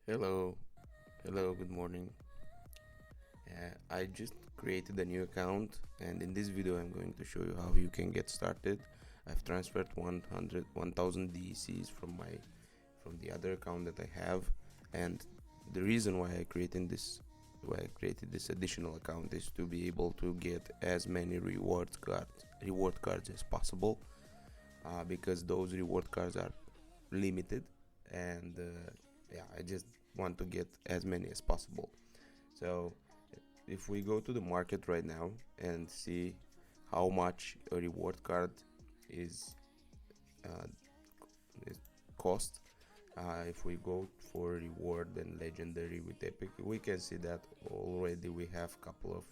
Hello, good morning. I just created a new account, and in this video I'm going to show you how you can get started. I've transferred 1000 DECs from the other account that I have, and the reason why I created this additional account is to be able to get as many reward cards as possible, because those reward cards are limited, and yeah, I just want to get as many as possible. So if we go to the market right now and see how much a reward card is, uh, is cost, if we go for reward and legendary with epic, we can see that already we have a couple of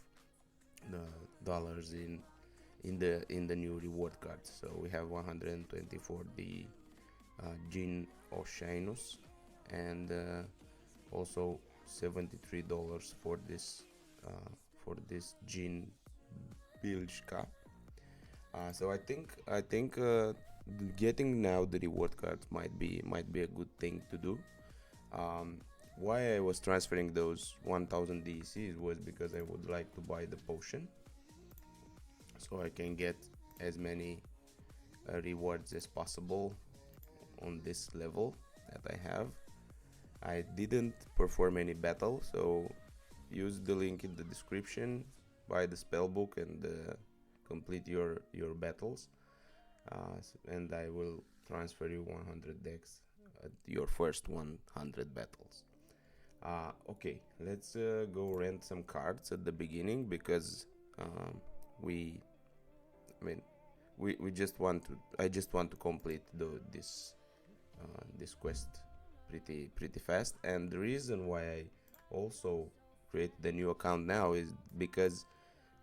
dollars in the new reward cards. So we have 120 for the Gin Oceanus, and also $73 for this Gin Bilge Cup. So I think getting now the reward cards might be a good thing to do. Why I was transferring those 1000 DCs was because I would like to buy the potion, so I can get as many rewards as possible on this level that I have. I didn't perform any battle, so use the link in the description, buy the spellbook, and complete your battles. And I will transfer you 100 decks at your first 100 battles. Okay, let's go rent some cards at the beginning, because we, I mean, we just want to. I just want to complete this quest pretty fast. And the reason why I also create the new account now is because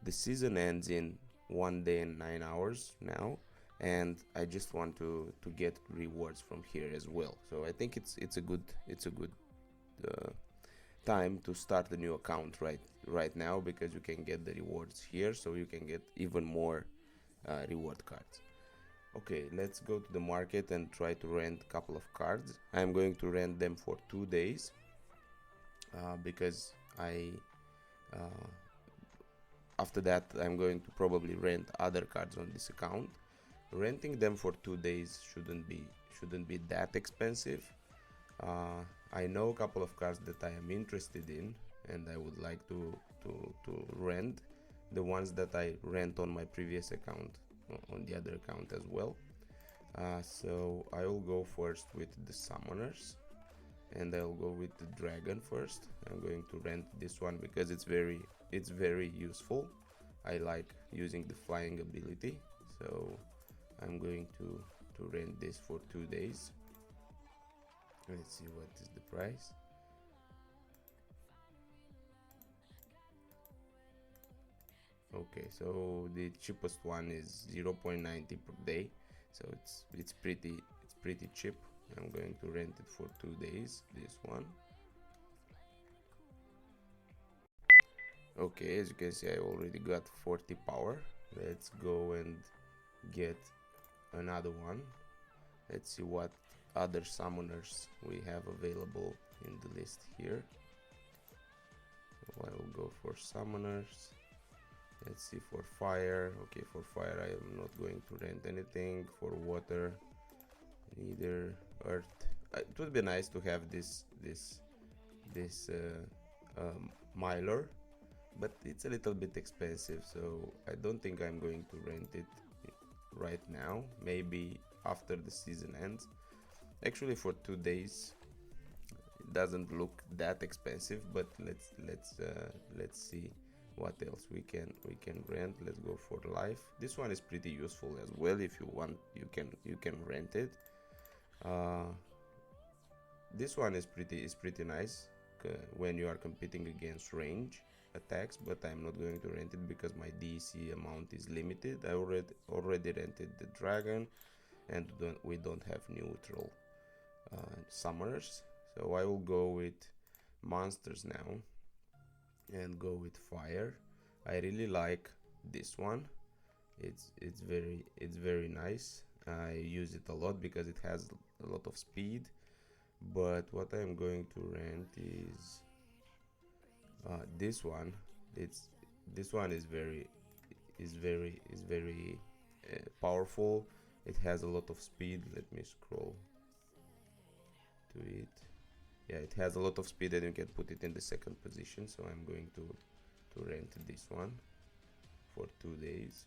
the season ends in 1 day and 9 hours now, and I just want to get rewards from here as well. So I think it's a good uh, time to start the new account right now, because you can get the rewards here, so you can get even more reward cards. Okay, let's go to the market and try to rent a couple of cards. I'm going to rent them for 2 days, because I uh, after that I'm going to probably rent other cards on this account. Renting them for 2 days shouldn't be that expensive. I know a couple of cards that I am interested in, and I would like to rent the ones that I rent on my previous account, on the other account as well. So I will go first with the summoners, and I'll go with the dragon first. I'm going to rent this one because it's very useful. I like using the flying ability, so I'm going to rent this for 2 days. Let's see what is the price. Okay, so the cheapest one is 0.90 per day, so it's pretty cheap. I'm going to rent it for 2 days, this one. Okay, as you can see, I already got 40 power. Let's go and get another one. Let's see what other summoners we have available in the list here. So I will go for summoners. Let's see, for fire. Okay, for fire I am not going to rent anything. For water, neither. Earth, it would be nice to have this Mylar, but it's a little bit expensive, so I don't think I'm going to rent it right now. Maybe after the season ends. Actually, for 2 days it doesn't look that expensive, but let's see what else we can rent. Let's go for life. This one is pretty useful as well. If you want, you can rent it. This one is pretty nice when you are competing against range attacks, but I'm not going to rent it because my DC amount is limited. I already rented the dragon, and we don't have neutral summoners, so I will go with monsters now and go with fire. I really like this one. It's very nice. I use it a lot because it has a lot of speed, But what I'm going to rent is this one. It's this one is very powerful. It has a lot of speed. Let me scroll to it. Yeah, it has a lot of speed and you can put it in the second position, so I'm going to rent this one for 2 days.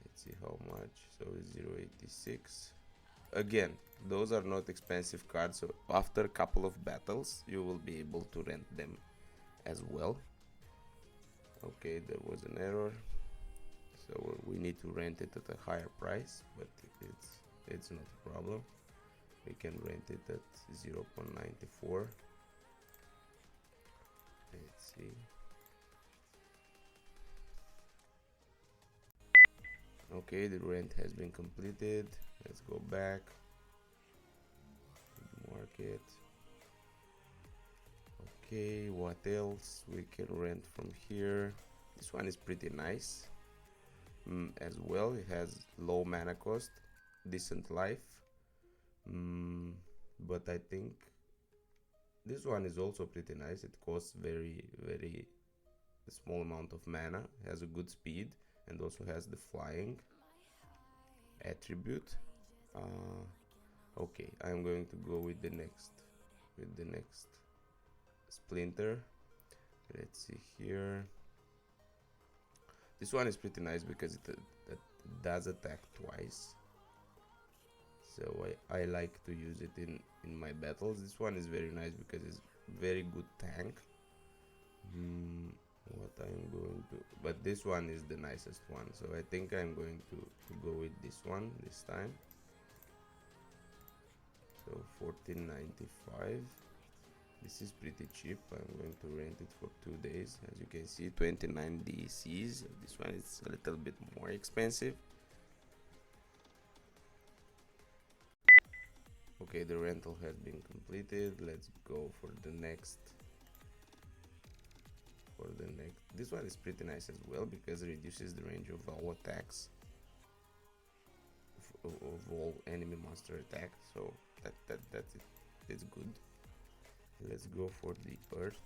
Let's see how much. So it's 0.86. Again, those are not expensive cards, so after a couple of battles you will be able to rent them as well. Okay, there was an error, so we need to rent it at a higher price, but it's not a problem. We can rent it at 0.94. Let's see. Okay, the rent has been completed. Let's go back to the market. Okay, what else we can rent from here? This one is pretty nice as well. It has low mana cost, decent life, but I think this one is also pretty nice. It costs very small amount of mana, has a good speed, and also has the flying attribute. Okay, I'm going to go with the next Splinter. Let's see here. This one is pretty nice because it does attack twice, so I like to use it in my battles. This one is very nice because it's very good tank. What I'm going to, but this one is the nicest one, so I think I'm going to go with this one this time. So 14.95. This is pretty cheap. I'm going to rent it for 2 days. As you can see, 29 DCs. This one is a little bit more expensive. Okay, the rental has been completed. Let's go for the next. This one is pretty nice as well because it reduces the range of all attacks, of all enemy monster attacks. So that's it. It's good. Let's go for the earth.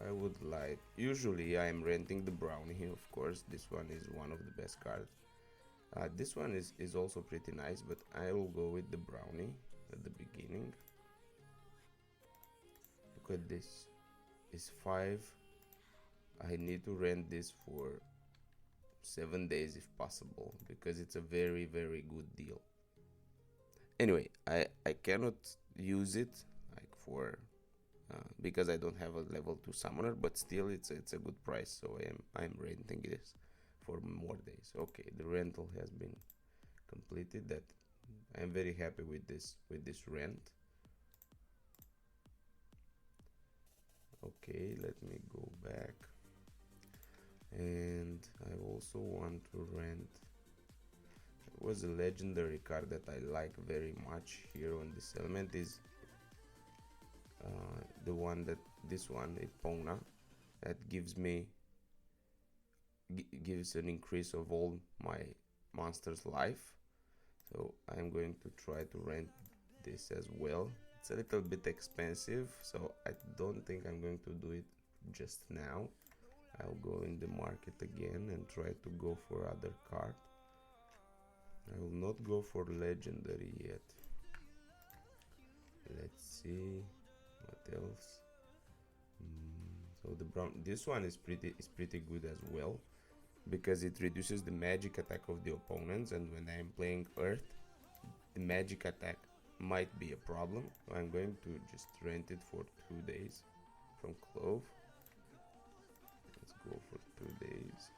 I would like, usually I'm renting the brownie, of course. This one is one of the best cards. This one is also pretty nice, but I will go with the brownie at the beginning. Look at this. It's 5. I need to rent this for 7 days if possible because it's a very good deal. Anyway, I cannot use it like for because I don't have a level 2 summoner, but still it's a good price, so I'm renting this for more days. Okay, the rental has been completed. That I'm very happy with this rent. Okay, let me go back. And I also want to rent. It was a legendary card that I like very much here on this element is the one that this one, Epona, that gives me gives an increase of all my monsters' life. So I'm going to try to rent this as well. It's a little bit expensive, so I don't think I'm going to do it just now. I'll go in the market again and try to go for other card. I will not go for legendary yet. Let's see what else. So the brown, this one is pretty good as well because it reduces the magic attack of the opponents, and when I'm playing earth, the magic attack might be a problem. I'm going to just rent it for 2 days from Clove. Let's go for 2 days.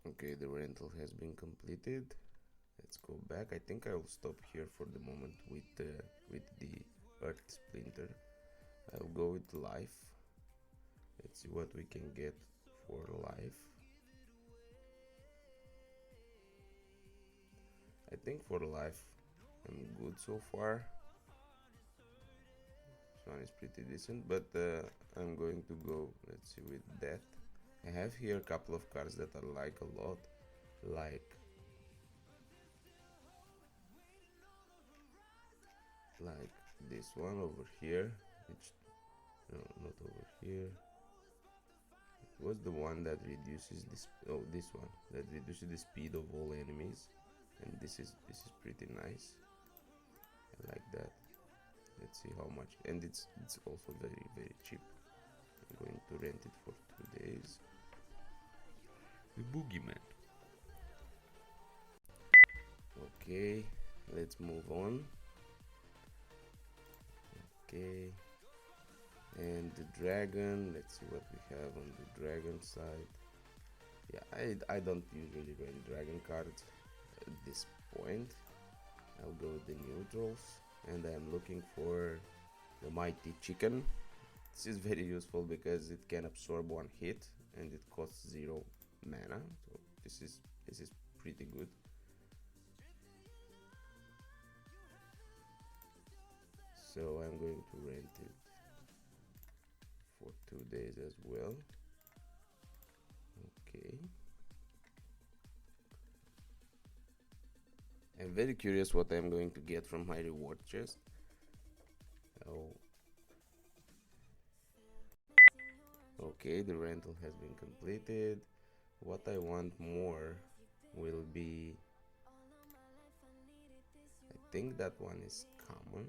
Okay, the rental has been completed. Let's go back. I think I will stop here for the moment with the Earth Splinter. I'll go with life. Let's see what we can get for life. I think for life I'm good so far. This one is pretty decent, but I'm going to go, let's see, with death. I have here a couple of cards that I like a lot, like like this one over here, which no, not over here. It was the one that reduces this. Oh, this one that reduces the speed of all enemies, and this is pretty nice. I like that. Let's see how much, and it's also very cheap. I'm going to rent it for 2 days. The Boogeyman. Okay, let's move on. Okay, and the dragon, let's see what we have on the dragon side. Yeah, I don't usually rent dragon cards at this point. I'll go with the neutrals, and I'm looking for the mighty chicken. This is very useful because it can absorb 1 hit and it costs 0 mana, so this is pretty good. So I'm going to rent it for 2 days as well. Okay. I'm very curious what I'm going to get from my reward chest. Oh. Okay, the rental has been completed. What I want more will be, I think that one is common.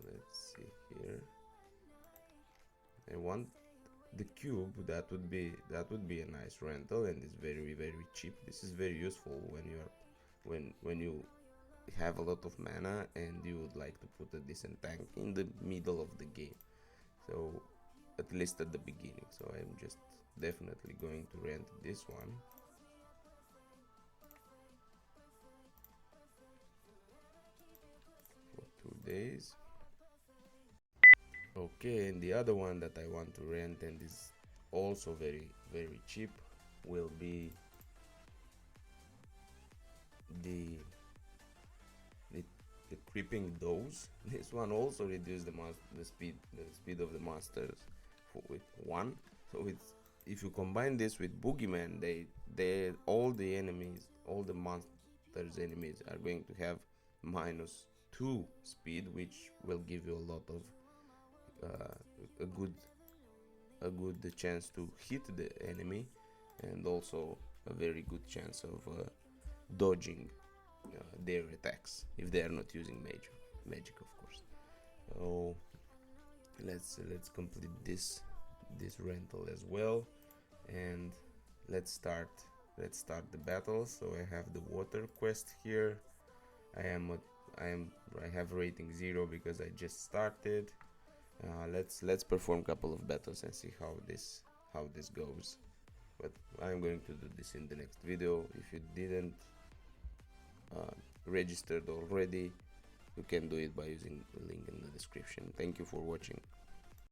Let's see here. I want the cube. That would be a nice rental, and it's very cheap. This is very useful when you're when you have a lot of mana and you would like to put a decent tank in the middle of the game, so at least at the beginning. So I'm just definitely going to rent this one. For 2 days. Okay, and the other one that I want to rent, and is also very cheap, will be the creeping dose. This one also reduces the speed of the monsters with 1. So it's, if you combine this with Boogeyman, they all the enemies, all the monsters enemies are going to have -2 speed, which will give you a lot of a good chance to hit the enemy, and also a very good chance of dodging their attacks if they are not using magic, of course. So let's complete this rental as well, and let's start the battle. So I have the water quest here. I have rating 0 because I just started. Let's perform a couple of battles and see how this goes. But I'm going to do this in the next video. If you didn't registered already, you can do it by using the link in the description. Thank you for watching.